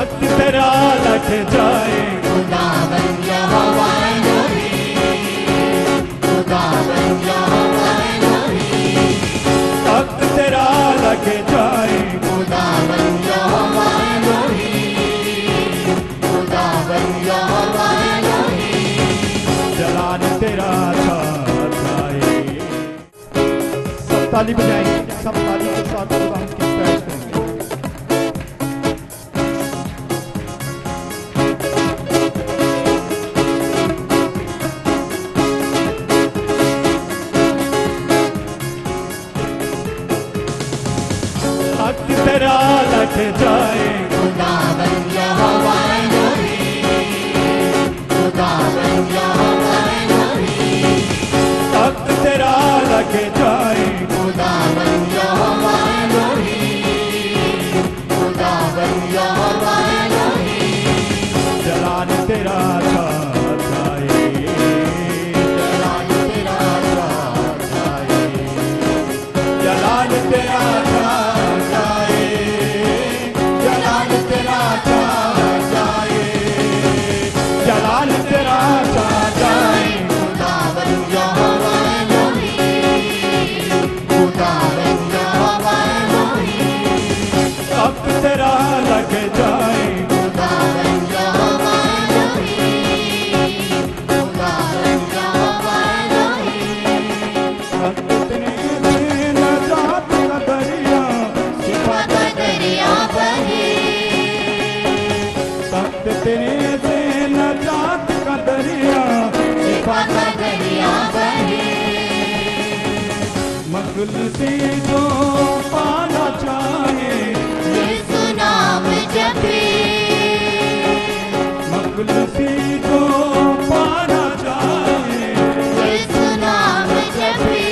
तख्त तेरा लट जाए खुदावन यहोवा एलोहीम, खुदावन यहोवा एलोहीम, तख्त तेरा लट जाए खुदावन यहोवा एलोहीम, खुदावन यहोवा एलोहीम, जलाल तेरा छा जाए। सब ताली बजाएंगे, सब ताली के साथ खुदा की पैश करेंगे। तख्त तेरा लट जाए खुदावन यहोवा एलोहीम, खुदावन यहोवा एलोहीम, तख्त तेरा लट जाए खुदावन यहोवा एलोहीम, खुदावन यहोवा एलोहीम, जलाल तेरा छा जाए जलाल तेरा छा जाए, जलाल तेरा छा जाए जलाल तेरा छा जाए, जलाल तेरा छा जाए खुदावन यहोवा एलोहीम, खुदावन यहोवा एलोहीम, तख्त तेरा लट जाए खुदावन यहोवा एलोहीम, खुदावन यहोवा एलोहीम, तख्त तेरे से नजात का दरिया शिफा का दरिया बहे, तख्त तेरे से नजात का दरिया शिफा का दरिया बहे, मखलूसी जो पाना चाहे यीशु नाम जपे, मखलूसी जो पाना चाहे यीशु नाम जपे,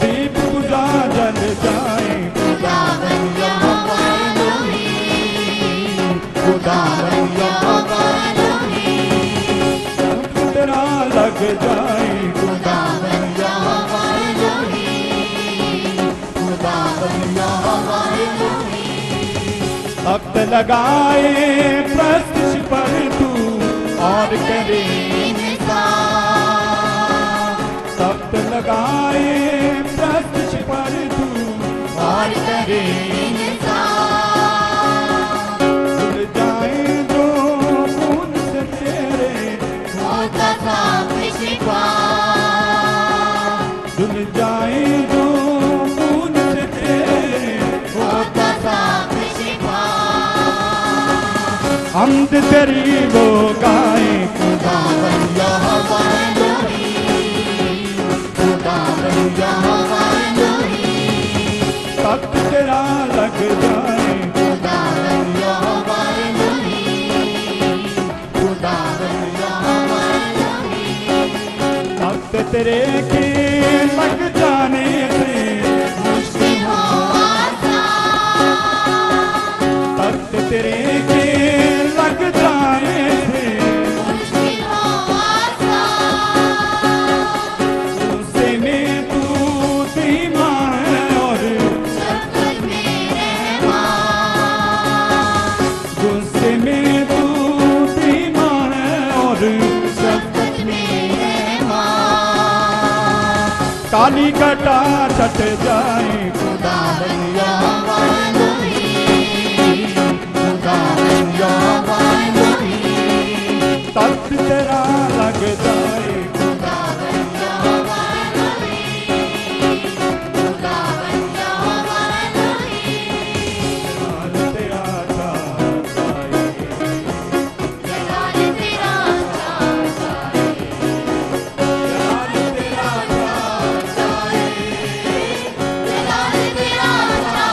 दीप बुझा जल जाए खुदावन यहोवा एलोहीम, खुदावन यहोवा एलोहीम, तख्त तेरा लग जाए खुदावन यहोवा एलोहीम, खुदावन यहोवा एलोहीम, तख्त लगाए प्रस्तिश पर तू और करे इंसान, तख्त लगाए प्रस्तिश पर तू और करे इंसान, भूल जाए जो खून से तेरे होता साफ शिफा, धुल जाए जो खून से तेरे होता साफ शिफा, हमद तेरी वो गाए खुदावन यहोवा एलोहीम, खुदावन यहोवा एलोहीम, तख्त तेरा लग जाए खुदावन यहोवा एलोहीम, खुदावन यहोवा एलोहीम, तख्त तेरे के लग जाने से मुश्किल हो आसान, तख्त तेरे के लग जाने से मुश्किल हो आसान, उससे में तू धीमा है और शक्ल में रहमान, गुस्से में तू धीमा है और शक्ल में रहमान, काली कटा छट जाए खुदावन यहोवा एलोहीम, खुदावन यहोवा एलोहीम, तख्त तेरा लग जाए खुदावन यहोवा एलोहीम, खुदावन यहोवा एलोहीम, जलाल तेरा छा जाए जलाल तेरा छा जाए, जलाल तेरा छा जाए जलाल तेरा छा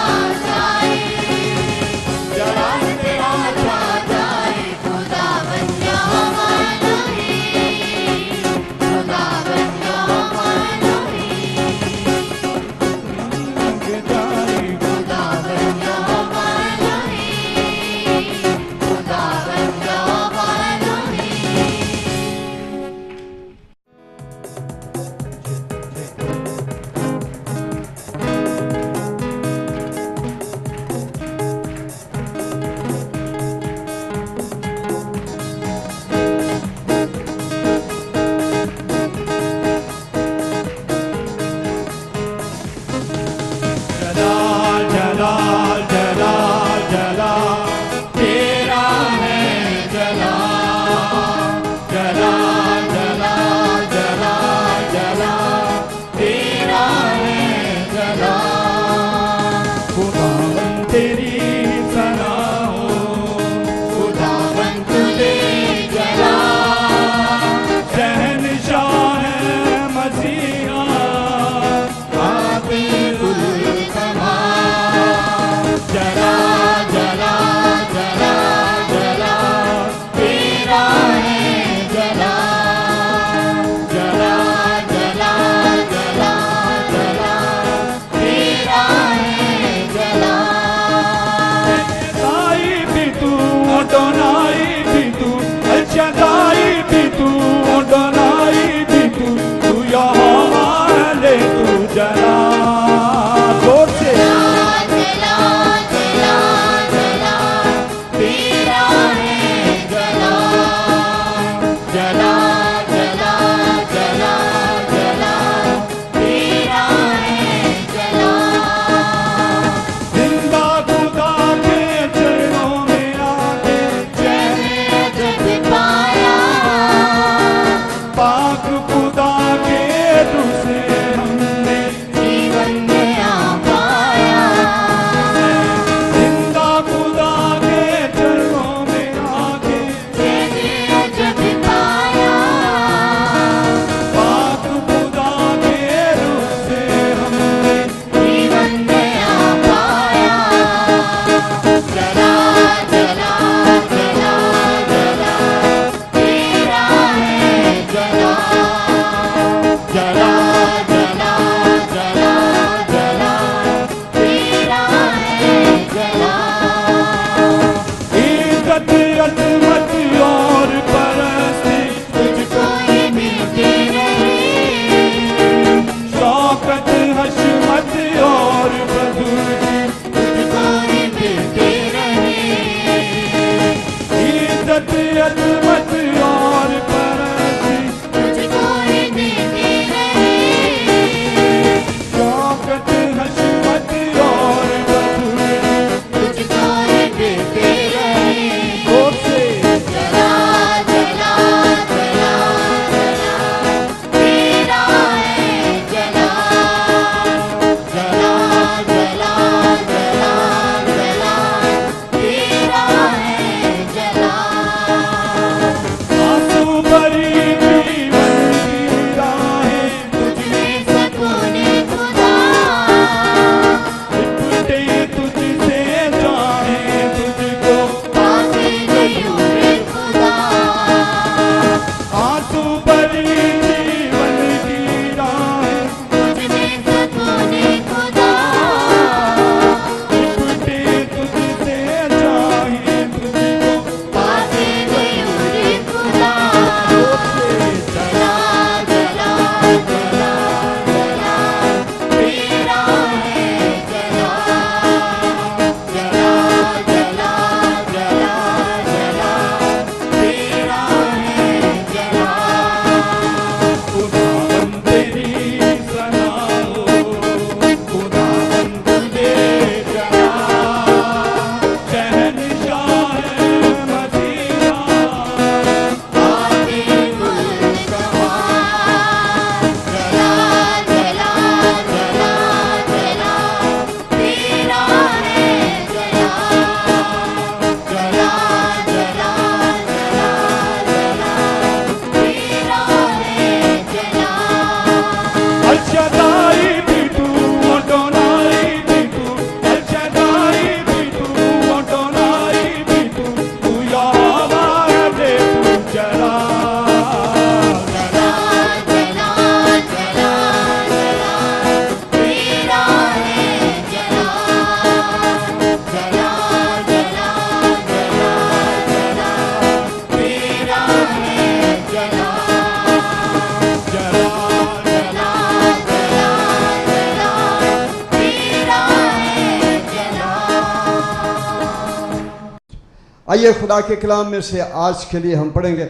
आइए खुदा के कलाम में से आज के लिए हम पढ़ेंगे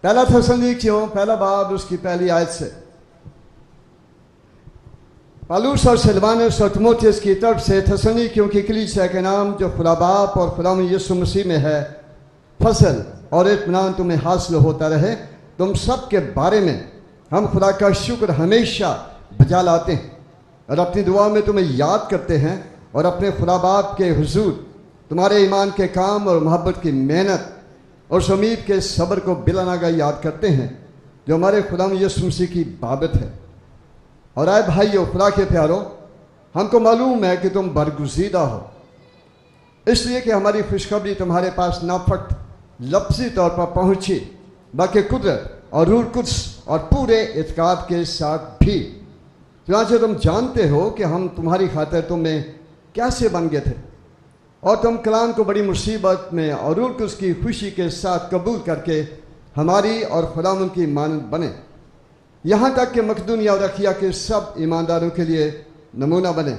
पहला थिस्सलुनीकियों पहला बाब उसकी पहली आयत से। पौलुस और सिलवानुस और तीमुथियुस की तरफ से थिस्सलुनीकियों की कलीसिया के नाम जो खुदा बाप और खुदा यीशु मसीह में है, फसल और इत्मीनान तुम्हें हासिल होता रहे। तुम सब के बारे में हम खुदा का शुक्र हमेशा बजा लाते हैं और अपनी दुआ में तुम्हें याद करते हैं और अपने खुदा बाप के हुजूर तुम्हारे ईमान के काम और मोहब्बत की मेहनत और उस उम्मीद के सब्र को बिलानागा याद करते हैं जो हमारे खुदा यीशु मसीह की बाबत है। और आए भाइयों, खुदा के प्यारों, हमको मालूम है कि तुम बरगुज़ीदा हो, इसलिए कि हमारी खुशखबरी तुम्हारे पास ना फक्त लफ्ज़ी तौर पर पहुंची बल्कि कुदरत और रूह कुद्स और पूरे इत्काद के साथ भी। चुनांचे तुम जानते हो कि हम तुम्हारी खातिर तुम्हें कैसे बन गए थे और तुम कलाम को बड़ी मुसीबत में और रूह कुद्स की खुशी के साथ कबूल करके हमारी और खुदावंद की मानद बने, यहाँ तक कि मकदूनिया और अखिया के सब ईमानदारों के लिए नमूना बने।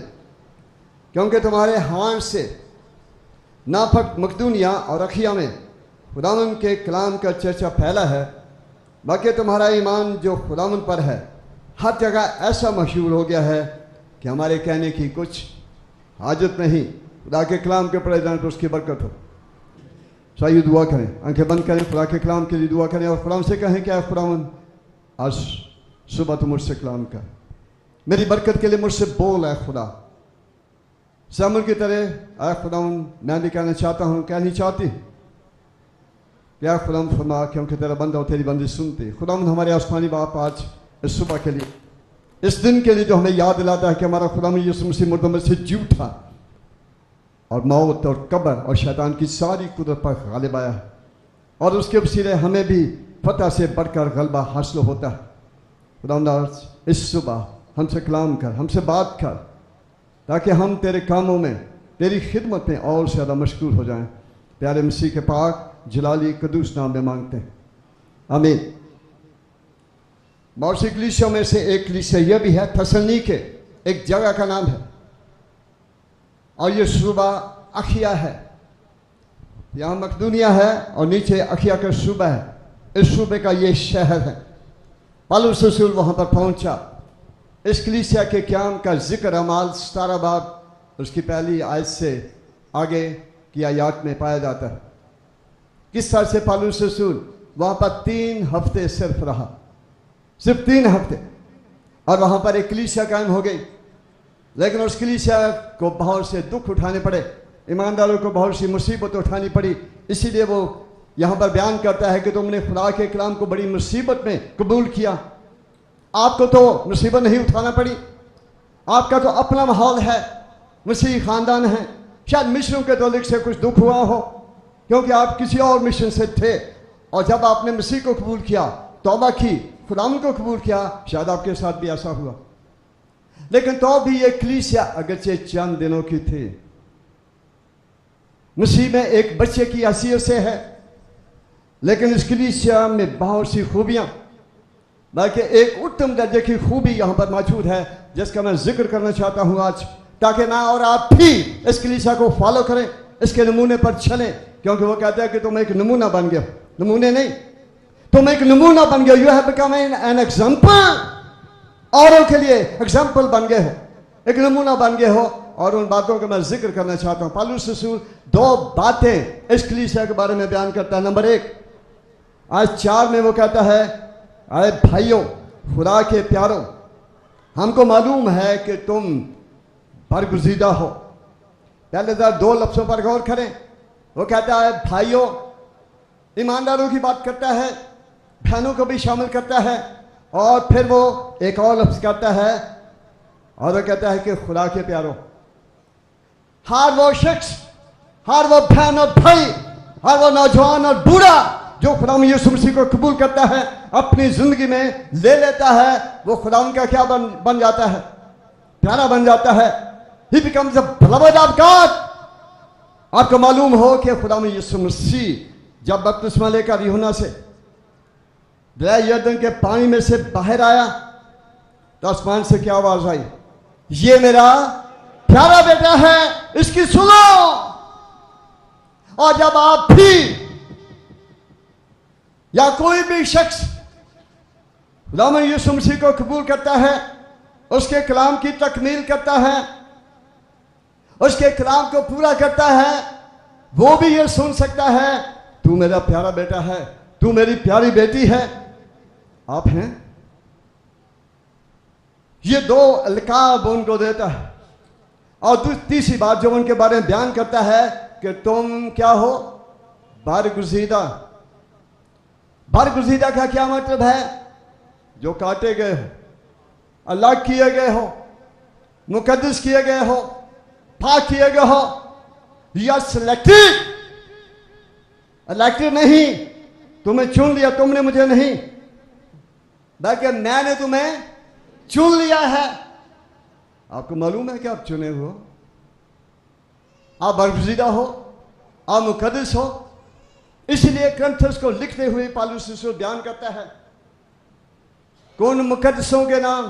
क्योंकि तुम्हारे हाथ से ना फक्त मकदूनिया और अखिया में खुदावंद के कलाम का चर्चा फैला है, बाकी तुम्हारा ईमान जो खुदावंद पर है हर जगह ऐसा मशहूर हो गया है कि हमारे कहने की कुछ हाजत नहीं। खुदा के कलाम के पढ़े जाने पर उसकी बरकत हो। चाहिए दुआ करें, आंखें बंद करें, खुदा के कलाम के लिए दुआ करें और खुदा से कहें क्या खुदावंद आज सुबह तो मुझसे कलाम कर, मेरी बरकत के लिए मुझसे बोल है खुदा। सामुल की तरह आए खुदावंद मैं भी कहना चाहता हूँ, कहनी चाहती क्या खुदावंद फरमा, क्योंकि तेरा बंदा और तेरी बंदी सुनती। खुदावंद हमारे आसमानी बाप आज इस सुबह के लिए, इस दिन के लिए जो हमें याद दिलाता है कि हमारा खुदावंद यीशु मसीह मुर्दों में से जी उठा और मौत और कब्र और शैतान की सारी कुदरत पर गालिब आया है और उसके वसीले हमें भी फतह से बढ़कर गलबा हासिल होता है। खुदावंद इस सुबह हमसे कलाम कर, हमसे बात कर, ताकि हम तेरे कामों में तेरी खिदमत में और ज़्यादा मशगूल हो जाएं। प्यारे मसीह के पाक जलाली कदूस नाम में मांगते हैं, आमीन। बहुत सी कलीसियों में से एक कलीसिया यह भी है, थिस्सलुनीके एक जगह का नाम है और ये सूबा अखिया है। यहाँ मकदूनिया है और नीचे अखिया का सूबा है। इस सूबे का ये शहर है। पौलुस रसूल वहाँ पर पहुँचा। इस कलीसिया के क़याम का जिक्र अमाल 17 बाब उसकी पहली आयत से आगे की आयत में पाया जाता है। किस तरह से पौलुस रसूल वहाँ पर 3 हफ्ते सिर्फ रहा, सिर्फ 3 हफ्ते, और वहाँ पर एक कलीसिया कायम हो गई। लेकिन उस कलीसिया को बहुत से दुख उठाने पड़े, ईमानदारों को बहुत सी मुसीबत उठानी पड़ी। इसीलिए वो यहाँ पर बयान करता है कि तुमने खुदा के कलाम को बड़ी मुसीबत में कबूल किया। आपको तो मुसीबत नहीं उठाना पड़ी, आपका तो अपना माहौल है, मसीह खानदान है। शायद मिशनों के तौलिक से कुछ दुख हुआ हो क्योंकि आप किसी और मिशन से थे, और जब आपने मसीह को कबूल किया, तौबा की, खुदावंद को कबूल किया, शायद आपके साथ भी ऐसा हुआ। लेकिन तो भी ये कलीसिया अगरचे चंद दिनों की थी, मसीह में एक बच्चे की हैसियत से है, लेकिन इस कलीसिया में बहुत सी खूबियां, बल्कि एक उत्तम दर्जे की खूबी यहाँ पर मौजूद है जिसका मैं जिक्र करना चाहता हूँ आज, ताकि मैं और आप भी इस कलीसिया को फॉलो करें, इसके नमूने पर चलें। क्योंकि वो कहते हैं कि तुम एक नमूना बन गए, नमूने नहीं, तुम एक नमूना बन गए। You have become an example, औरों के लिए एग्जाम्पल बन गए हो, एक नमूना बन गए हो। और उन बातों का मैं जिक्र करना चाहता हूँ। पौलुस रसूल 2 बातें इस कलीसिया के बारे में बयान करता है। नंबर 1, आज 4 में वो कहता है, अरे भाइयों, खुदा के प्यारों, हमको मालूम है कि तुम बरगुज़ीदा हो। पहले 2 लफ्ज़ों पर गौर करें। वो कहता है भाइयों, ईमानदारों की बात करता है, बहनों को भी शामिल करता है, और फिर वो एक और लफ्ज़ करता है और वो कहता है कि खुदा के प्यारों। हर वो शख्स, हर वो बहन और भाई, हर वो नौजवान और बूढ़ा जो खुदा यीशु मसीह को कबूल करता है, अपनी जिंदगी में ले लेता है, वो खुदा का क्या बन जाता है? प्यारा बन जाता है। He becomes the beloved of God। आपको मालूम हो कि खुदा यीशु मसीह जब बपतिस्मा लेकर यूहन्ना से दरिया यरदन के पानी में से बाहर आया तो आसमान से क्या आवाज आई? ये मेरा प्यारा बेटा है, इसकी सुनो। और जब आप भी या कोई भी शख्स खुदावंद यीशु मसीह को कबूल करता है, उसके कलाम की तकमील करता है, उसके कलाम को पूरा करता है, वो भी ये सुन सकता है, तू मेरा प्यारा बेटा है, तू मेरी प्यारी बेटी है, आप हैं। ये दो अलकाब उनको देता है। और तीसरी बात जो उनके बारे में बयान करता है कि तुम क्या हो, बरगुज़ीदा। बरगुज़ीदा का क्या मतलब है? जो काटे गए हो, अलग किए गए हो, मुकद्दस किए गए हो, पाक किए गए हो। या सिलेक्टेड, इलेक्टेड नहीं, तुम्हें चुन लिया, तुमने मुझे नहीं, बल्कि मैंने तुम्हें चुन लिया है। आपको मालूम है कि आप चुने हो, आप बरगुज़ीदा हो, आप मुकद्दस हो। इसलिए ग्रंथों को लिखते हुए पौलुस रसूल बयान करता है कौन मुकद्दसों के नाम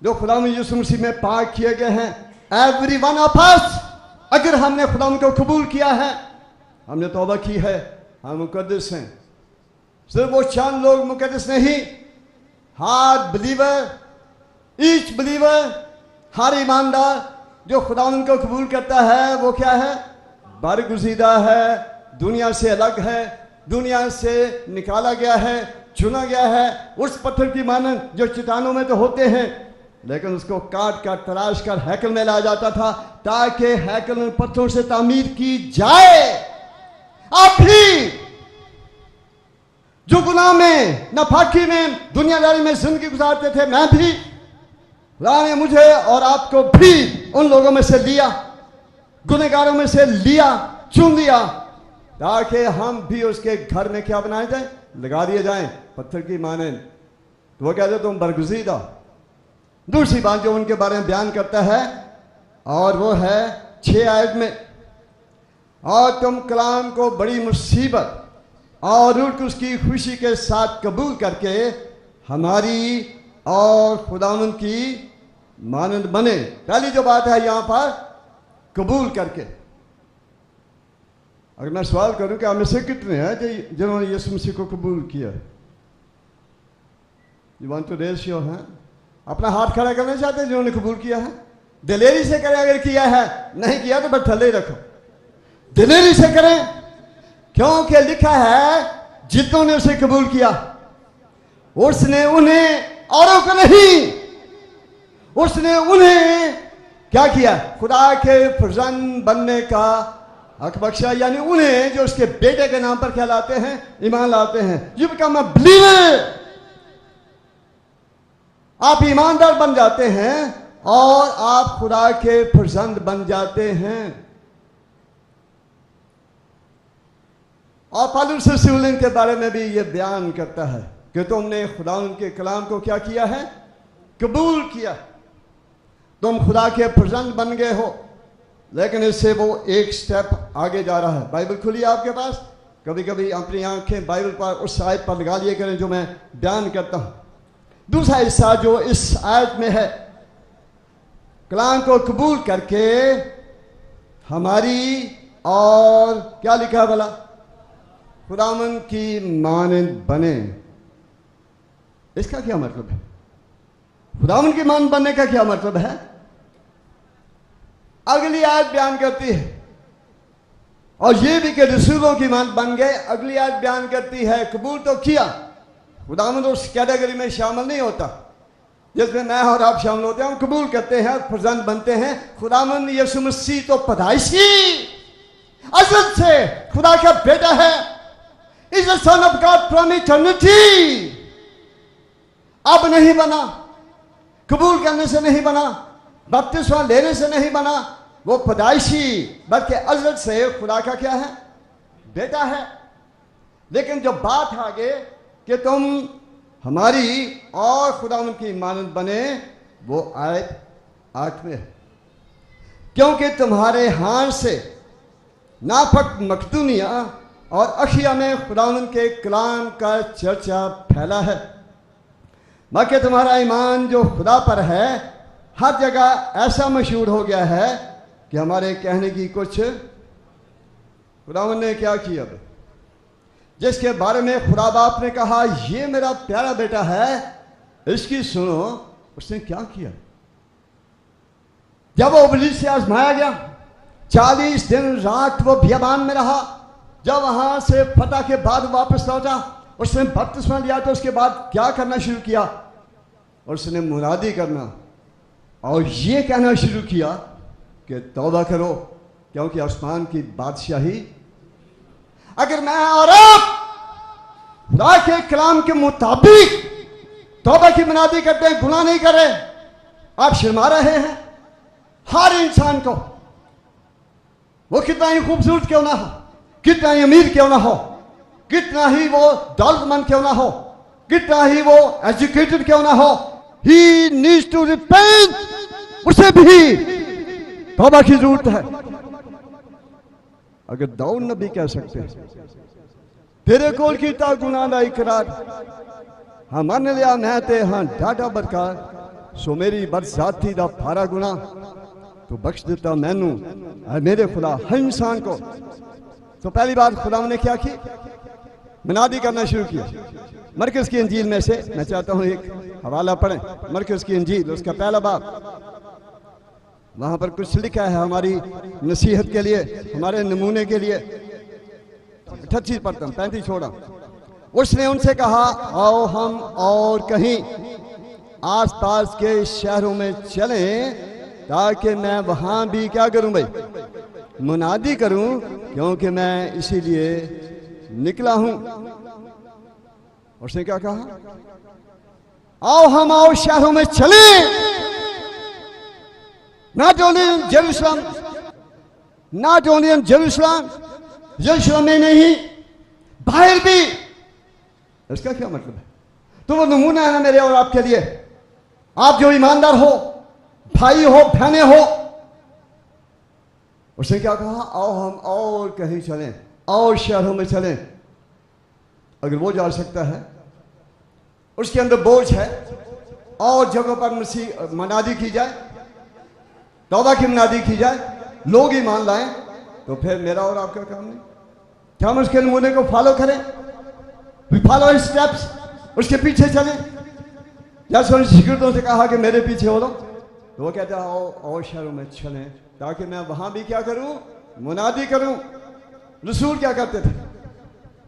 जो खुदावंद यीशु मसीह में पाक किए गए हैं। एवरी वन ऑफ अस, अगर हमने खुदावंद को कबूल किया है, हमने तौबा की है, हम मुकद्दस हैं। सिर्फ वो चंद लोग मुकद्दस नहीं, हर बिलीवर, ईच बिलीवर, हर ईमानदार जो खुदावंद को कबूल करता है वो क्या है? बरगुज़ीदा है, दुनिया से अलग है, दुनिया से निकाला गया है, चुना गया है। उस पत्थर की मानन जो चट्टानों में तो होते हैं, लेकिन उसको काट कर तराश कर हैकल में लाया जाता था ताकि हैकल उन पत्थरों से तामीर की जाए। आप भी जो गुनाह में, नापाकी में, दुनियादारी में जिंदगी गुजारते थे, मैं भी, खुदा ने मुझे और आपको भी उन लोगों में से लिया, गुनहगारों में से लिया, चुन लिया, ताकि हम भी उसके घर में क्या बनाए जाए? लगा दिए जाएं, पत्थर की माने। तो वो कहते तुम बरगुज़ीदा। दूसरी बात जो उनके बारे में बयान करता है, और वो है 6 आयत में, और तुम कलाम को बड़ी मुसीबत और उसकी खुशी के साथ कबूल करके हमारी और खुदावंद की मानंद बने। पहली जो बात है यहां पर, कबूल करके। अगर मैं सवाल करूं कि आप में से कितने हैं जिन्होंने यीशु मसीह को कबूल किया? You want to raise your hand? अपना हाथ खड़ा करना चाहते हैं जिन्होंने कबूल किया है? दिलेरी से करें, अगर किया है, नहीं किया तो बस थले रखो। दिलेरी से करें, क्योंकि लिखा है जितनों ने उसे कबूल किया उसने उन्हें, औरों को नहीं, उसने उन्हें क्या किया? खुदा के फर्जंद बनने का हक बख्शा। यानी उन्हें जो उसके बेटे के नाम पर क्या लाते हैं? ईमान लाते हैं। You become a believer. आप ईमानदार बन जाते हैं और आप खुदा के फर्जंद बन जाते हैं। और पौलुस रसूल इनके बारे में भी ये बयान करता है कि तुमने खुदा के कलाम को क्या किया है? कबूल किया। तुम खुदा के फर्जंद बन गए हो। लेकिन इससे वो एक स्टेप आगे जा रहा है। बाइबल खुली है आपके पास? कभी कभी अपनी आंखें बाइबल पर उस आयत पर लगा लिए करें जो मैं बयान करता हूं। दूसरा हिस्सा जो इस आयत में है, कलाम को कबूल करके हमारी और क्या लिखा है भला? खुदावंद की मानंद बने। इसका क्या मतलब है? खुदावंद की मानंद बनने का क्या मतलब है? अगली आयत बयान करती है, और ये भी कि रसूलों की मानंद बन गए। अगली आयत बयान करती है कबूल तो किया, खुदावंद उस कैटेगरी में शामिल नहीं होता जिसमें मैं और आप शामिल होते हैं। हम कबूल करते हैं, फर्जंद बनते हैं। खुदावंद यीशु मसीह तो पैदाइशी अज़ल से खुदा का बेटा है। Is the son of God from eternity. अब नहीं बना, कबूल करने से नहीं बना, बपतिस्मा लेने से नहीं बना, वो पैदाइशी बल्कि अज़ल से खुदा का क्या है? बेटा है। लेकिन जब बात आगे कि तुम हमारी और खुदावंद की मानंद बने, वो आयत 8 में है। क्योंकि तुम्हारे हाथ से नाफक मकदूनिया और अखिया में खुदावंद के कलाम का चर्चा फैला है। बाकी तुम्हारा ईमान जो खुदा पर है हर जगह ऐसा मशहूर हो गया है कि हमारे कहने की कुछ खुदावंद ने क्या किया? जिसके बारे में खुदा बाप ने कहा ये मेरा प्यारा बेटा है, इसकी सुनो, उसने क्या किया? जब वो इब्लीस से आजमाया गया, 40 दिन रात वो बियाबान में रहा। जब वहां से फतह के बाद वापस लौटा, उसने बपतिस्मा लिया, तो उसके बाद क्या करना शुरू किया? उसने मुनादी करना और ये कहना शुरू किया कि तौबा करो, क्योंकि आसमान की बादशाही। अगर मैं और आप खुदा के कलाम के मुताबिक तौबा की मुनादी करते हैं, गुनाह नहीं कर रहे, आप शर्मा रहे हैं। हर इंसान को, वो कितना ही खूबसूरत क्यों ना हो, कितना ही अमीर क्यों ना हो, कितना ही वो दौलतमंद क्यों ना हो, कितना ही वो एजुकेटेड क्यों ना हो, ही नीड्स टू रिपेंट। उसे भी तौबा की जरूरत है। अगर दाऊद नबी कह सकते हैं तेरे कोल कीता गुनाह दा इकरार, हाँ मान लिया मैं ते हाँ डाटा बरकार, सो मेरी बरसाती दा भारा गुनाह तो बख्श देता मैनू मेरे खुदा हर इंसान को। तो पहली बात खुदा ने क्या की? मुनादी करना शुरू किया। मरकज़ की इंजील में से मैं चाहता हूं एक हवाला पढ़ें। मरकज़ की इंजील, उसका पहला बाब, वहां पर कुछ लिखा है हमारी नसीहत के लिए, हमारे नमूने के लिए। 38 पढ़ता हूं, 35 छोड़ा। उसने उनसे कहा आओ हम और कहीं आसपास के शहरों में चलें, ताकि मैं वहां भी क्या करूं भाई? मुनादी करूं, क्योंकि मैं इसीलिए निकला हूं। उसने क्या कहा? आओ हम और शहरों में चलें, not only in Jerusalem, not only in Jerusalem, यरूशलेम में नहीं, बाहर भी। इसका क्या मतलब है? तो वो नमूना है ना मेरे और आपके लिए। आप जो ईमानदार हो, भाई हो, बहने हो। उसने क्या कहा? आओ हम और कहीं चलें, और शहरों में चलें। अगर वो जा सकता है, उसके अंदर बोझ है, और जगहों पर मसीह मुनादी की जाए, तौबा की मुनादी की जाए, लोग ईमान लाएं, तो फिर मेरा और आपका काम नहीं। क्या हम उसके नमूने को फॉलो करें? वी फॉलो हिज स्टेप्स, उसके पीछे चलें। जैसे उन शिगिर्दों से कहा कि मेरे पीछे हो लो, तो वो कहता है आओ और शहरों में चलें, ताकि मैं वहां भी क्या करूं? मुनादी करूं। रसूल क्या करते थे?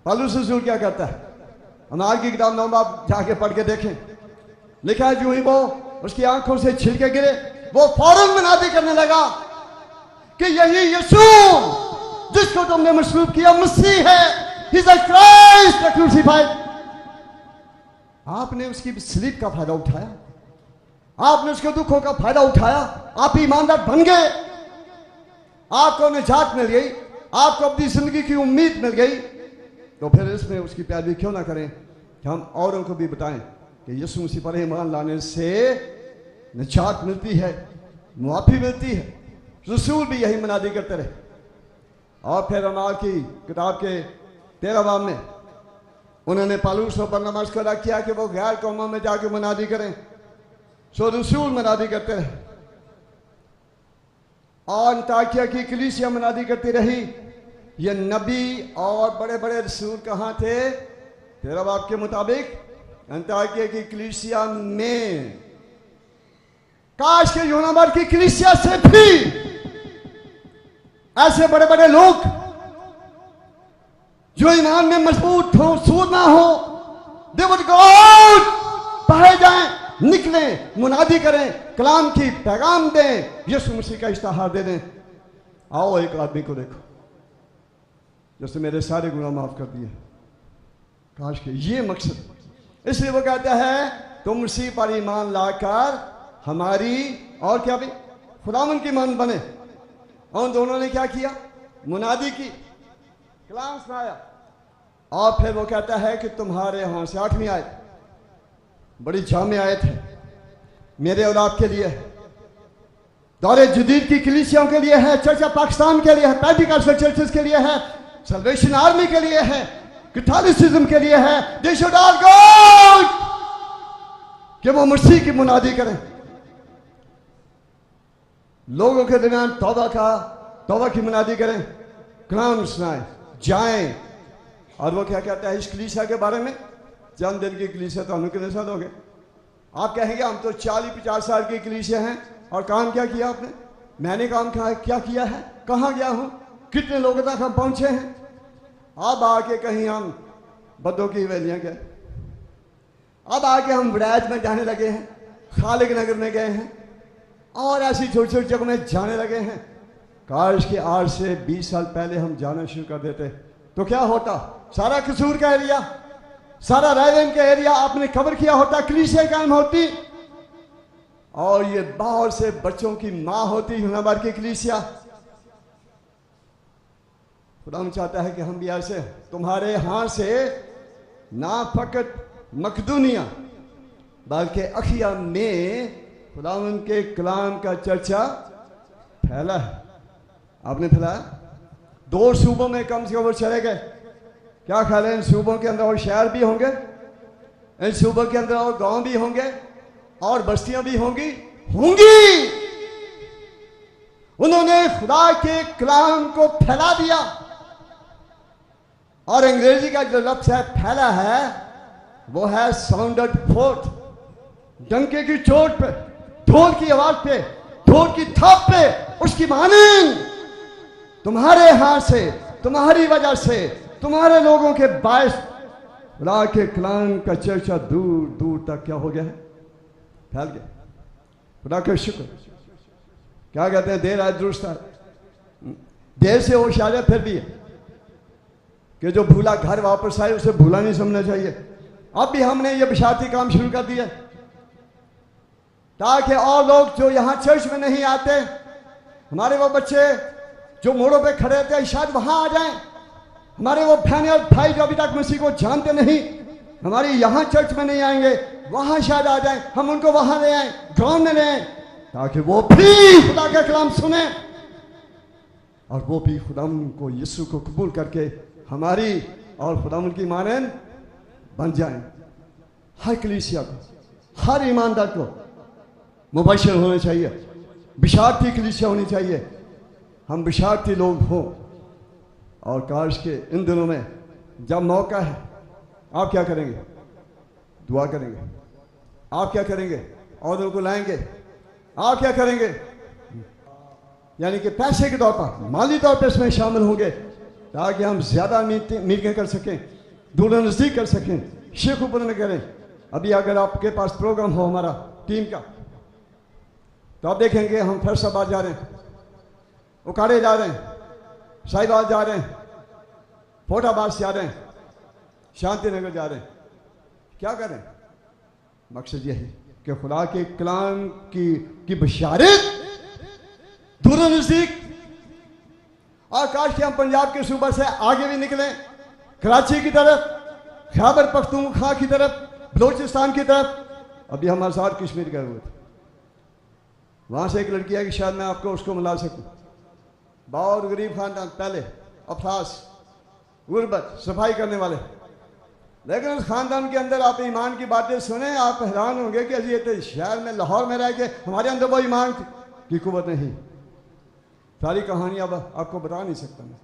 पौलुस रसूल क्या करता है? हम आगे की किताब 9 बाब जाके पढ़ के देखें। लिखा है जो ही वो उसकी आंखों से छिलके गिरे, वो फौरन मुनादी करने लगा कि यही यीशु जिसको तुमने मसलूब किया मसीह है, he is the Christ the crucified. आपने उसकी स्लीप का फायदा उठाया, आपने उसके दुखों का फायदा उठाया, आप ईमानदार बन गए, आपको निजात मिल गई, आपको अपनी जिंदगी की उम्मीद मिल गई। तो फिर इसमें उसकी पैरवी क्यों ना करें कि हम औरों को भी बताएं कि यीशु मसीह पर ईमान लाने से निजात मिलती है, मुआफी मिलती है। रसूल भी यही मुनादी करते रहे। और फिर अमाल की किताब के 13 बाब में उन्होंने पौलुस और बरनबास को रख किया कि वो गैर कौमों में जाके मुनादी करें। सो रसूल मुनादी करते रहे, और अंताकिया की कलीसिया मुनादी करती रही। ये नबी और बड़े बड़े रसूल कहाँ थे? 13 बाब के मुताबिक अंताकिया की कलीसिया में। काश के यूनाबार की कलीसिया से भी ऐसे बड़े बड़े लोग जो ईमान में मजबूत हो, सूर ना हो, दे वुड गो आउट, बाहर जाएं, निकलें, मुनादी करें, कलाम की पैगाम दें, यीशु मसीह का इश्तिहार दे दें। आओ एक आदमी को देखो जिसने मेरे सारे गुनाह माफ कर दिए। काश के ये मकसद। इसलिए वो कहता है तुम मसीह पर ईमान लाकर हमारी और क्या भी खुदावन की मान बने। और उन दोनों ने क्या किया? मुनादी की, कलाम सुनाया। और फिर वो कहता है कि तुम्हारे यहां से 8वीं आयत बड़ी जामे आयत है, मेरे और आपके लिए है, दौरे जदीद की कलीसियाओं के लिए है, चर्च ऑफ पाकिस्तान के लिए है, पेंटिकॉस्टल चर्चेस के लिए है, सल्वेशन आर्मी के लिए है, कैथोलिसिज्म के लिए है। दे शुड ऑल गो, कि वो मसीह की मुनादी करें, लोगों के दरमियान तौबा की मुनादी करें, कलाम सुनाए जाएं। और वो क्या कहता है इस कलीसिया के बारे में? चंद दिन की कलीसिया तो हम कितने साल हो गए? आप कहेंगे हम तो 40-50 साल की कलीसिया हैं। और काम क्या किया आपने? मैंने काम क्या किया है? कहाँ गया हूँ? कितने लोगों तक हम पहुंचे हैं? अब आके कहीं हम बद्दों की हवेलियां गए, अब आके हम वड़ैच में जाने लगे हैं, खालिक नगर में गए हैं, और ऐसी छोटी छोटी जगह में जाने लगे हैं। काश के आज से 20 साल पहले हम जाना शुरू कर देते तो क्या होता? सारा कसूर का एरिया, सारा रायवेन का एरिया आपने कवर किया होता, कलीसिया कायम होती, और ये बहुत से बच्चों की माँ होती हुनर की कलीसिया। खुदा चाहता है कि हम भी ऐसे तुम्हारे हाथ से ना फकत मकदूनिया बल्कि अखिया में खुदावन के कलाम का चर्चा फैला है। आपने फैलाया 2 सूबों में कम से कम वो चले गए। क्या ख्याल है? इन सूबों के अंदर और शहर भी होंगे, इन सूबों के अंदर और गांव भी होंगे, और बस्तियां भी होंगी। उन्होंने खुदा के कलाम को फैला दिया। और अंग्रेजी का जो लफ्ज है फैला है वो है साउंडेड फोर्थ, डंके की चोट पे, ढोल की आवाज पे, ढोल की थाप पे, उसकी मानिंग तुम्हारे हाथ से, तुम्हारी वजह से, तुम्हारे लोगों के बायस खुदा के कलाम का चर्चा दूर दूर तक क्या हो गया है? फैल गया। खुदा का शुक्र। क्या कहते हैं? देर आए दुरुस्त आए। देर से होश आ जाए फिर भी है कि जो भूला घर वापस आए उसे भूला नहीं समझना चाहिए। अब भी हमने ये बिशारती काम शुरू कर दिया ताकि और लोग जो यहाँ चर्च में नहीं आते, हमारे वो बच्चे जो मोड़ों पे खड़े थे, शायद वहां आ जाएं। हमारे वो बहनें और भाई जो अभी तक मसीह को जानते नहीं, हमारी यहाँ चर्च में नहीं आएंगे, वहां शायद आ जाएं। हम उनको वहां ले आए, ग्राउंड में ले आए, ताकि वो भी खुदा का कलाम सुने और वो भी खुदा को, यीशु को कबूल करके हमारी और खुदा की मानन बन जाएं। हर कलीसिया को, हर ईमानदार को मुबशर होना चाहिए, बिशारती कलीसिया होनी चाहिए। हम बिशारती लोग हों। और काश के इन दिनों में जब मौका है, आप क्या करेंगे? दुआ करेंगे। आप क्या करेंगे? औरों को लाएंगे। आप क्या करेंगे? यानी कि पैसे के तौर पर, माली तौर पर इसमें शामिल होंगे ताकि हम ज्यादा मीटिंग कर सकें, दूर नजदीक कर सकें, शेख ऊपर में करें। अभी अगर आपके पास प्रोग्राम हो हमारा टीम का, तो आप देखेंगे हम फैसलाबाद जा रहे हैं, उकाड़े जा रहे हैं, साहिबाद जा रहे हैं, फोटाबाद जा रहे हैं, शांति नगर जा रहे हैं। क्या करें? मकसद यही कि खुदा के कलाम की बशारत दूर नजदीक। और काश कि हम पंजाब के सूबे से आगे भी निकले, कराची की तरफ, खैबर पख्तूनख्वा की तरफ, बलोचिस्तान की तरफ। अभी हम आज़ाद कश्मीर गए हुए थे, वहां से एक लड़की है कि शायद मैं आपको उसको मिला सकूं। बहुत गरीब खानदान, पहले अफरास, गुर्बत, सफाई करने वाले, लेकिन उस खानदान के अंदर आप ईमान की बातें सुने, आप हैरान होंगे कि अजी ये तो शहर में, लाहौर में रह के हमारे अंदर वो ईमान की कुव्वत नहीं। सारी कहानी अब आपको बता नहीं सकता मैं,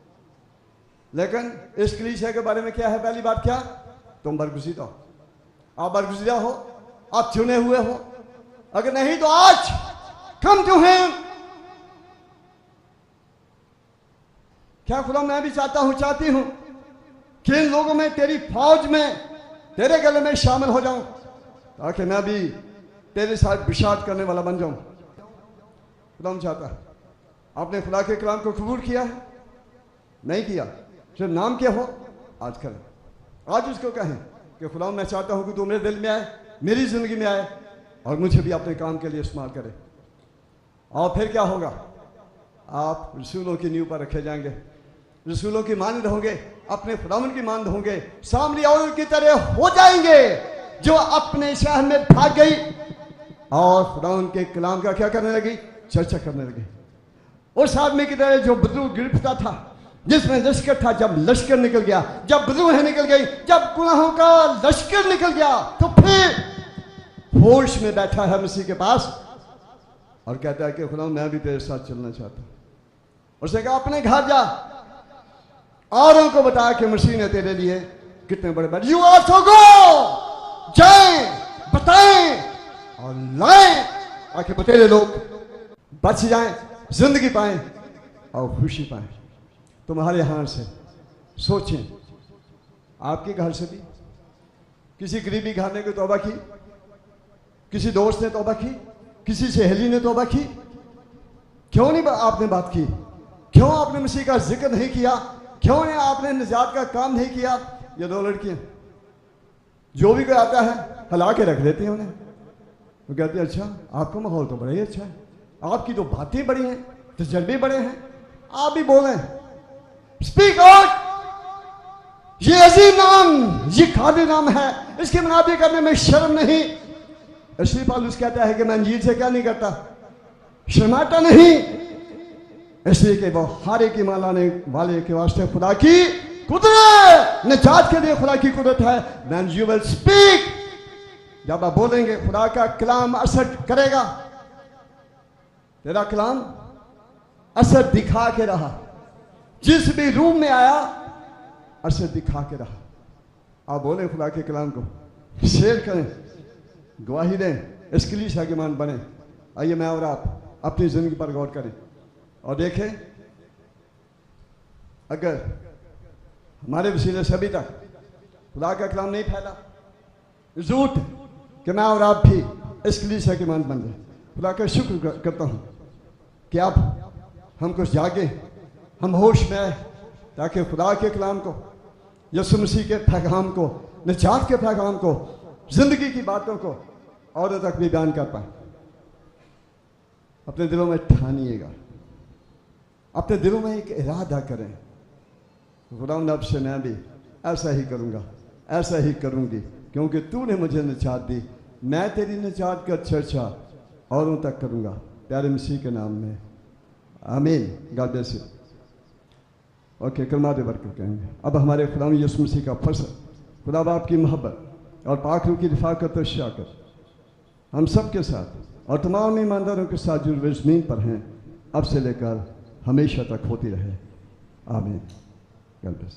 लेकिन इस कलीसिया के बारे में क्या है? पहली बात क्या? तुम बरगुज़ीदा हो। आप बरगुज़ीदा हो, आप चुने हुए हो। अगर नहीं तो आज कम टू हिम। क्या खुदा मैं भी चाहता हूं, चाहती हूं कि इन लोगों में, तेरी फौज में, तेरे गले में शामिल हो जाऊं, ताकि मैं भी तेरे साथ बिशारत करने वाला बन जाऊं। खुदा चाहता है। आपने खुदा के कलाम को कबूल किया है? नहीं किया, सिर्फ नाम के हो, आज करें। आज उसको कहें कि खुदा मैं चाहता हूं कि तू मेरे दिल में आए, मेरी जिंदगी में आए, और मुझे भी अपने काम के लिए इस्तेमाल करे। और फिर क्या होगा? आप रसूलों की नींव पर रखे जाएंगे, रसूलों की मानद होंगे, अपने खुदावन की मानद होंगे, सामरी औरत की तरह हो जाएंगे जो अपने शहर में भाग गई और खुदावन के कलाम का क्या करने लगी? चर्चा करने लगी। उस आदमी की तरह जो बदरू गिरफ्ता था, जिसमें लश्कर था, जब लश्कर निकल गया, जब बदरूहें निकल गई, जब गुनाहों का लश्कर निकल गया, तो फिर होश में बैठा है मसीह के पास और कहता है कि खुदा मैं भी तेरे साथ चलना चाहता हूं। उसने कहा अपने घर जा, और उनको बताया कि मसीह ने तेरे लिए कितने बड़े बड़े। यू आल्सो गो, जाएं, बताएं और लाएं, ताकि बतेरे लोग बच जाएं, जिंदगी पाएं और खुशी पाएं। तुम्हारे हाथ से सोचें, आपके घर से भी किसी गरीबी घर ने कोई तौबा की, किसी दोस्त ने तौबा की, किसी सहेली ने तौबा की? क्यों नहीं आपने बात की? क्यों आपने मसीह का जिक्र नहीं किया? क्यों नहीं आपने निजात का काम नहीं किया? ये दो लड़कियां, जो भी कोई आता है हिला के रख देती हैं उन्हें। वो कहती है अच्छा आपका माहौल तो बड़ा ही अच्छा है, आपकी तो बातें बड़ी हैं, तजर्बे बड़े हैं, आप भी बोलें। Speak out. ये अजीम नाम, ये खाली नाम है, इसकी मुनादी करने में शर्म नहीं। इसलिए पौलुस कहता है कि मैं इंजील से क्या नहीं करता, शर्माता नहीं, इसलिए कि वो हर एक ईमान लाने वाले के वास्ते खुदा की कुदरत, निजात के लिए खुदा की कुदरत है। Then you will speak, जब आप बोलेंगे खुदा का कलाम असर करेगा। तेरा कलाम असर दिखा के रहा, जिस भी रूम में आया असर दिखा के रहा। आप बोले खुदा के कलाम को, शेयर करें, गवाही दें, इसके लिए शागिमान बने। आइए मैं और आप अपनी जिंदगी पर गौर करें और देखें, अगर हमारे वसीले से अभी तक खुदा का कलाम नहीं फैला, जरूरत कि मैं और आप भी इसके लिए शागिमान बन जाए। खुदा का शुक्र करता हूँ कि आप हम कुछ जागे, हम होश में आए, ताकि खुदा के कलाम को, यीशु मसीह के पैगाम को, निजात के पैगाम को, जिंदगी की बातों को औरों तक भी बयान कर पाए। अपने दिलों में ठानिएगा, अपने दिलों में एक इरादा करें, खुदा अब से मैं भी ऐसा ही करूँगा, ऐसा ही करूँगी, क्योंकि तूने मुझे निजात दी, मैं तेरी निजात का चर्चा औरों तक करूँगा। प्यारे मसीह के नाम में आमीन। God bless you. ओके, कलमा दे बरकत कहेंगे। अब हमारे खुदा यीशु मसीह का फर्ज, खुदा बाप की मोहब्बत और पाक रूह की रफ़ाक़त और शफ़क़त हम सब के साथ और तमाम ईमानदारों के साथ जो ज़मीन पर हैं, अब से लेकर हमेशा तक होती रहे। आमीन। God bless.